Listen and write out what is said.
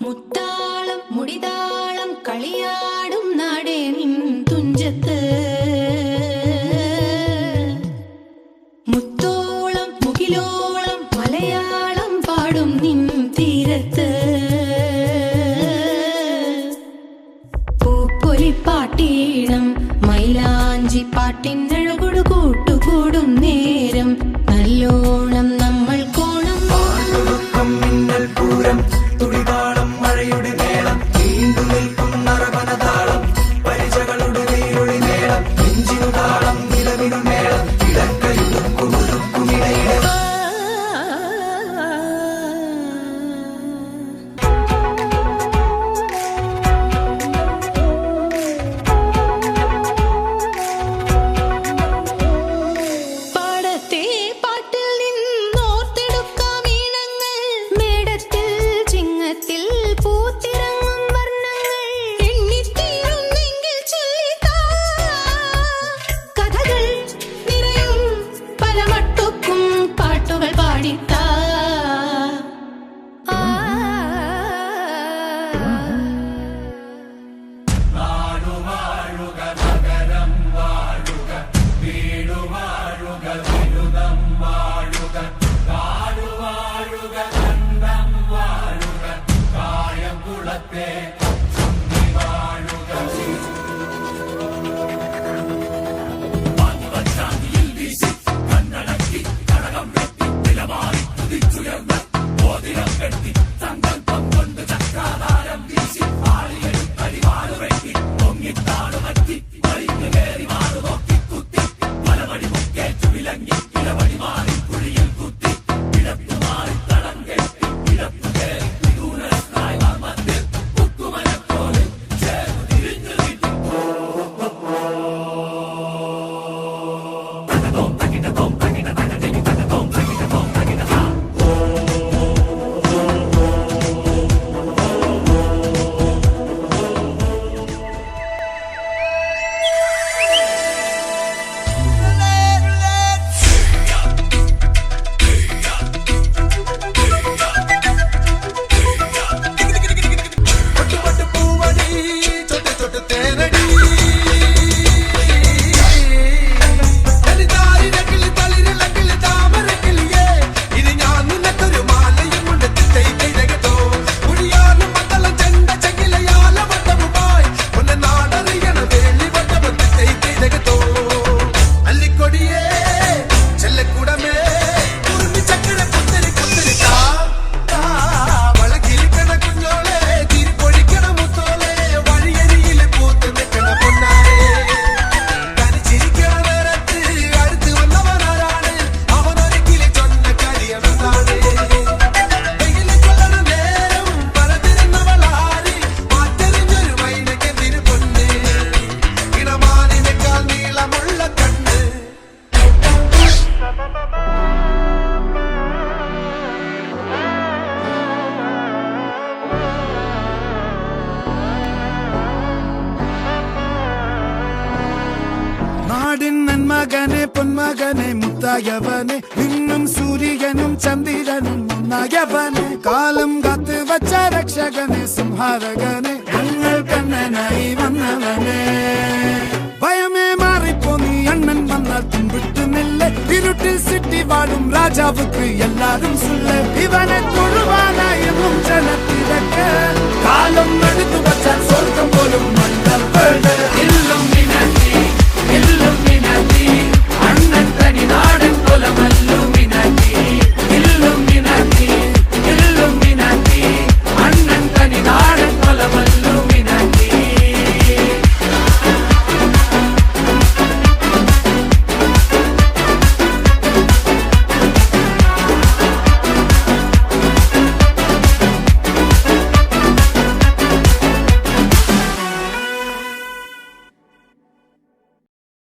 മുത്താളം മുടിതാളം കളിയാടും നാടേ നിൻ തുഞ്ചത്ത് മുത്തോളം മുകിലോളം മലയാളം പാടും നിൻ തീരത്ത് പൂപ്പൊലിപ്പാട്ടീണം മൈലാഞ്ചി പാട്ടിനഴകൊടു കൂട്ടുകൂടും നേരം നല്ലോണം നമ്മൾ കോണം മിന്നൽ പൂരം തുടിതാളം മഴയുടെ മേളം നീണ്ടു നിൽക്കും നറവനതാളം പരിചകളുടെ നീരൊളി മേളം നെഞ്ചിനു താളം നിലവിനു മേളം ഇടക്കയുടുക്കുമിടയിലെ പാടത്തെ പാട്ടിൽ നിന്നോർത്തെടുക്കാം ഈണങ്ങൾ മേടത്തിൽ ചിങ്ങത്തിൽ പൂത്തിറങ്ങും വർണ്ണങ്ങൾ എണ്ണിത്തീരുന്നെങ്കിൽ ചൊല്ലിത്താ കഥകൾ നിറയും പല മട്ടുക്കും പാട്ടുകൾ പാടിത്താ മകനെ പൊന്മകനെ മുത്തായവനെ നിന്നും സൂര്യനും ചന്ദ്രനും ഒന്നായവനെ കാലം കാത്ത് വച്ച രക്ഷകനെ സംഹാരകനെ ഞങ്ങൾ കണ്ണനായി വന്നവനെ ഭയമേ മാറിപ്പോ നീ അണ്ണൻ വന്നാൽ തുമ്പിട്ട് നില്ല ഇരുട്ടിൽ സിറ്റി വാഴും രാജാവുക്ക് എല്ലാരും സുല്ല ഇവനെ തൊഴുവാനായി എന്നും ജനത്തിരക്ക് കാലം എടുത്തു വച്ചാൽ സ്വർഗം പോലും മണ്ണൽ ഇല്ലും